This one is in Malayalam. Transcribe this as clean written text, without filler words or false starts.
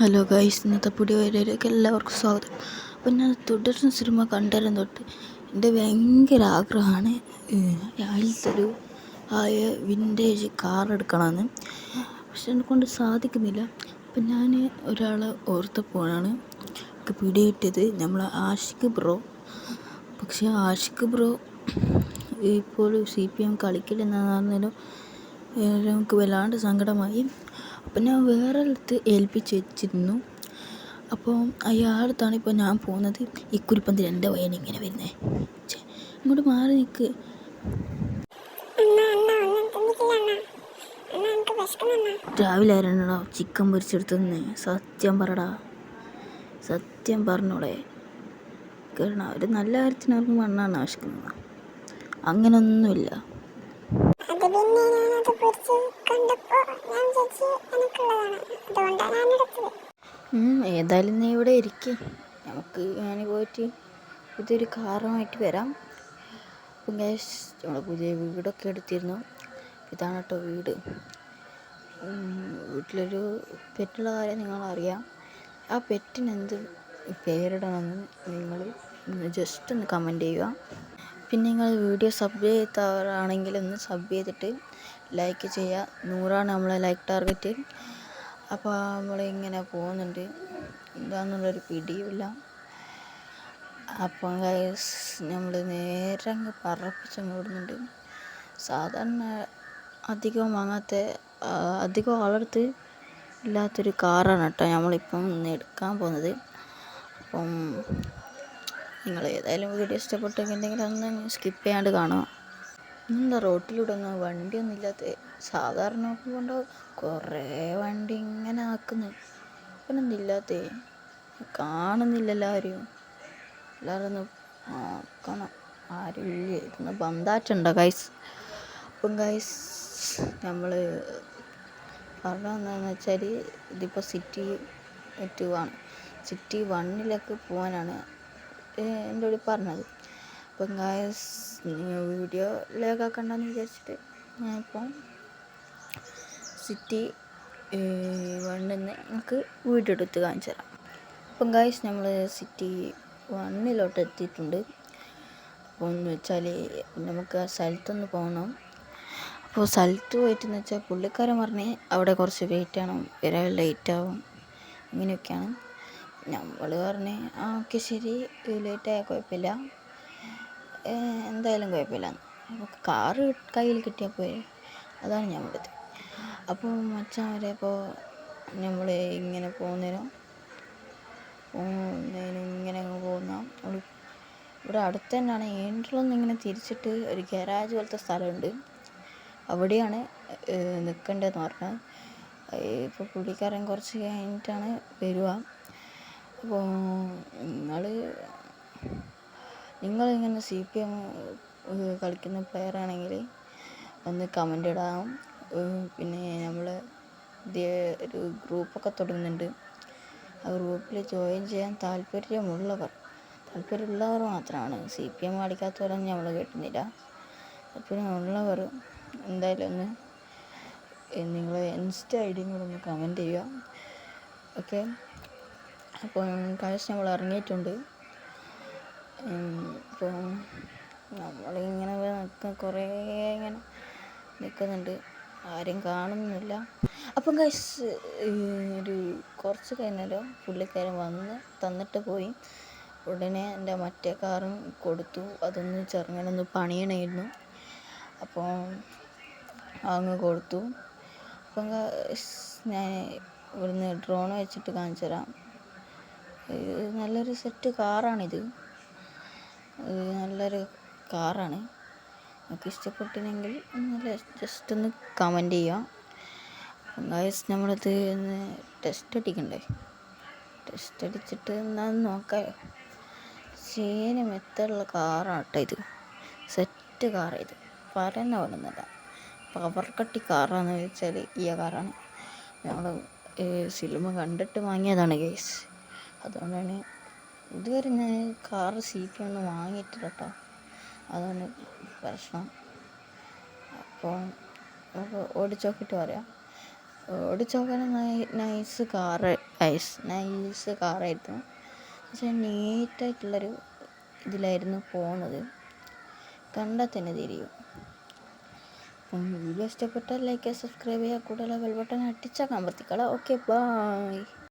ഹലോ ഗൈസ്, ഇന്നത്തെ പുതിയ വീഡിയോയിലേക്ക് എല്ലാവർക്കും സ്വാഗതം. അപ്പം ഞാൻ തുടർന്ന സിനിമ കണ്ടരം തൊട്ട് എൻ്റെ ഭയങ്കര ആഗ്രഹമാണ് അതിലത്തൊരു ആയ വിൻറ്റേജ് കാർ എടുക്കണമെന്ന്. പക്ഷെ എന്നെക്കൊണ്ട് സാധിക്കുന്നില്ല. അപ്പം ഞാൻ ഒരാളെ ഓർത്തപ്പോഴാണ് എനിക്ക് പിടികിട്ടിയത് നമ്മളെ ആഷിഖ് ബ്രോ. പക്ഷെ ആഷിഖ് ബ്രോ ഇപ്പോൾ CPM കളിക്കില്ലെന്നാണ് പറഞ്ഞാലും നമുക്ക് വല്ലാണ്ട് സങ്കടമായി. അപ്പം ഞാൻ വേറെ അടുത്ത് ഏൽപ്പിച്ച് വെച്ചിരുന്നു. അപ്പോൾ അയാളത്താണ് ഇപ്പോൾ ഞാൻ പോകുന്നത്. ഈ കുരിപ്പന്തിൽ എൻ്റെ വയന ഇങ്ങനെ വരുന്നേ, ഇങ്ങോട്ട് മാറി നിൽക്ക്. രാവിലെ ആരണോ ചിക്കൻ പൊരിച്ചെടുത്തുനിന്ന്? സത്യം പറടാ, സത്യം പറഞ്ഞോടെ. കാരണം ഒരു നല്ല കാര്യത്തിന് അവർക്ക് മണ്ണാണ് ആവശ്യിക്കുന്നത്. അങ്ങനൊന്നുമില്ല. ഏതായാലും നീ ഇവിടെ ഇരിക്കും, നമുക്ക് ഞാൻ പോയിട്ട് പുതിയൊരു കാറുമായിട്ട് വരാം. അപ്പം ഗൈസ്, നമ്മൾ പുതിയ വീടൊക്കെ എടുത്തിരുന്നു. ഇതാണ് കേട്ടോ വീട്. വീട്ടിലൊരു പെറ്റുള്ള കാര്യം നിങ്ങളറിയാം. ആ പെറ്റിനെന്ത് പേരിടണമെന്ന് നിങ്ങൾ ജസ്റ്റ് ഒന്ന് കമൻറ്റ് ചെയ്യുക. പിന്നെ നിങ്ങൾ വീഡിയോ സബ് ചെയ്തവരാണെങ്കിൽ ഒന്ന് സബ് ചെയ്തിട്ട് ലൈക്ക് ചെയ്യുക. 100 നമ്മളെ ലൈക്ക് ടാർഗറ്റ്. അപ്പോൾ നമ്മളിങ്ങനെ പോകുന്നുണ്ട്, എന്താണെന്നുള്ളൊരു പിടിയുമില്ല. അപ്പം ഗൈസ്, നമ്മൾ നേരെ അങ്ങ് പറപ്പിച്ചങ്ങ് ഓടുന്നുണ്ട്. സാധാരണ അധികം ആളടുത്ത് ഇല്ലാത്തൊരു കാറാണ് കേട്ടോ നമ്മളിപ്പം എടുക്കാൻ പോകുന്നത്. അപ്പം നിങ്ങൾ ഏതായാലും വീഡിയോ ഇഷ്ടപ്പെട്ടെങ്കിൽ ഒന്ന് സ്കിപ്പ് ചെയ്യാണ്ട് കാണുക. എന്താ റോട്ടിലൂടെ ഒന്നും വണ്ടിയൊന്നും ഇല്ലാത്ത? സാധാരണ നോക്കുമ്പോൾ കുറേ വണ്ടി ഇങ്ങനെ ആക്കുന്നു. ഇപ്പം എന്തില്ലാത്തേ? കാണുന്നില്ലല്ലോ ആരും. എല്ലാവരും ഒന്ന് നോക്കണം, ആരും ഇല്ലേ? ഇതൊന്ന് ബന്ധാറ്റുണ്ടോ ഗൈസ്? അപ്പം ഗൈസ്, നമ്മൾ പറഞ്ഞതെന്ന് വെച്ചാൽ ഇതിപ്പോൾ സിറ്റി 2 ആണ്. സിറ്റി 1 പോകാനാണ് എൻ്റെ കൂടി പറഞ്ഞത്. അപ്പം ഗൈസ്, വീഡിയോ ലേഖാക്കണ്ടെന്ന് വിചാരിച്ചിട്ട് ഞാനിപ്പം സിറ്റി 1 നിങ്ങൾക്ക് വീഡിയോ എടുത്ത് കാണിച്ചു തരാം. അപ്പം ഗൈസ്, നമ്മൾ സിറ്റി 1 എത്തിയിട്ടുണ്ട്. അപ്പോൾ എന്ന് വെച്ചാൽ നമുക്ക് ആ സ്ഥലത്തൊന്ന് പോകണം. അപ്പോൾ സ്ഥലത്ത് പോയിട്ടെന്ന് വെച്ചാൽ പുള്ളിക്കാരൻ പറഞ്ഞ് അവിടെ കുറച്ച് വെയിറ്റ് ചെയ്യണം, വരാൻ ലേറ്റാവും, അങ്ങനെയൊക്കെയാണ്. നമ്മൾ പറഞ്ഞ് ഓക്കെ ശരി, ലേറ്റായാൽ കുഴപ്പമില്ല, എന്തായാലും കുഴപ്പമില്ല. നമുക്ക് കാറ് കയ്യിൽ കിട്ടിയാൽ പോയി, അതാണ് ഞാൻ വിടുന്നത്. അപ്പോൾ മച്ചാൻ വരെ അപ്പോൾ നമ്മൾ ഇങ്ങനെ പോകുന്നതിനും ഇങ്ങനെ അങ്ങ് പോകുന്ന ഇവിടെ അടുത്ത് തന്നെയാണ്. ഏൻട്രലൊന്നും ഇങ്ങനെ തിരിച്ചിട്ട് ഒരു ഗരാജ് പോലത്തെ സ്ഥലമുണ്ട്, അവിടെയാണ് നിൽക്കേണ്ടതെന്ന് പറഞ്ഞാൽ. ഇപ്പോൾ പുള്ളിക്കാരൻ കുറച്ച് കഴിഞ്ഞിട്ടാണ് വരിക. അപ്പോൾ നിങ്ങളിങ്ങനെ CPM കളിക്കുന്ന പ്ലെയർ ആണെങ്കിൽ ഒന്ന് കമൻ്റ് ഇടാം. പിന്നെ നമ്മൾ പുതിയ ഒരു ഗ്രൂപ്പൊക്കെ തുടങ്ങുന്നുണ്ട്. ആ ഗ്രൂപ്പിൽ ജോയിൻ ചെയ്യാൻ താല്പര്യമുള്ളവർ മാത്രമാണ്. CPM കളിക്കാത്തവരൊന്നും നമ്മൾ കേട്ടുന്നില്ല. താല്പര്യമുള്ളവർ എന്തായാലും ഒന്ന് നിങ്ങൾ ഇൻസ്റ്റ ID കൂടെ ഒന്ന് കമൻറ്റ് ചെയ്യുക. ഓക്കെ, അപ്പോൾ കാശ് നമ്മൾ ഇറങ്ങിയിട്ടുണ്ട്. ഇപ്പോൾ നമ്മളിങ്ങനെ കുറേ ഇങ്ങനെ നിൽക്കുന്നുണ്ട്, ആരും കാണുന്നില്ല. അപ്പം കാശ് ഒരു കുറച്ച് കഴിഞ്ഞാലും പുള്ളിക്കാരൻ വന്ന് തന്നിട്ട് പോയി. ഉടനെ എൻ്റെ മറ്റേ കാറും കൊടുത്തു, അതൊന്ന് ചെറുങ്ങനൊന്ന് പണിയണമായിരുന്നു. അപ്പോൾ അങ്ങ് കൊടുത്തു. അപ്പം ഞാൻ ഇവിടുന്ന് ഡ്രോൺ വെച്ചിട്ട് കാണിച്ചു തരാം. നല്ലൊരു സെറ്റ് കാറാണിത്, നല്ലൊരു കാറാണ്. നമുക്ക് ഇഷ്ടപ്പെട്ടില്ലെങ്കിൽ ജസ്റ്റ് ഒന്ന് കമൻറ്റ് ചെയ്യാം. ഗൈസ്, നമ്മളിത് ഒന്ന് ടെസ്റ്റ് അടിക്കണ്ടേ? ടെസ്റ്റ് അടിച്ചിട്ട് എന്നാന്ന് നോക്കാം. മെത്തയുള്ള കാറാണ് കേട്ടോ ഇത്, സെറ്റ് കാർ. ഇത് പറയുന്ന വേണമെന്നില്ല, പവർ കട്ടി കാറാന്ന് വെച്ചാൽ ഈ കാറാണ്. ഞങ്ങൾ സിനിമ കണ്ടിട്ട് വാങ്ങിയതാണ് ഗൈസ്, അതുകൊണ്ടാണ്. ഇതുവരെ ഞാൻ കാറ് CPM ഒന്നും വാങ്ങിയിട്ടില്ല കേട്ടോ, അതാണ് പ്രശ്നം. അപ്പോൾ അപ്പോൾ ഓടിച്ച് നോക്കിയിട്ട് പറയാം. ഓടിച്ച് നോക്കാൻ നൈസ് കാറായിരുന്നു. പക്ഷേ നീറ്റായിട്ടുള്ളൊരു ഇതിലായിരുന്നു പോണത്. കണ്ടാൽ തന്നെ തിരിയും. അപ്പം വീഡിയോ ഇഷ്ടപ്പെട്ടാൽ ലൈക്ക് ചെയ്യുക, സബ്സ്ക്രൈബ് ചെയ്യുക, കൂടുതൽ ബെൽ ബട്ടൺ അടിച്ചാൽ അമർത്തിക്കളാം. Okay, by.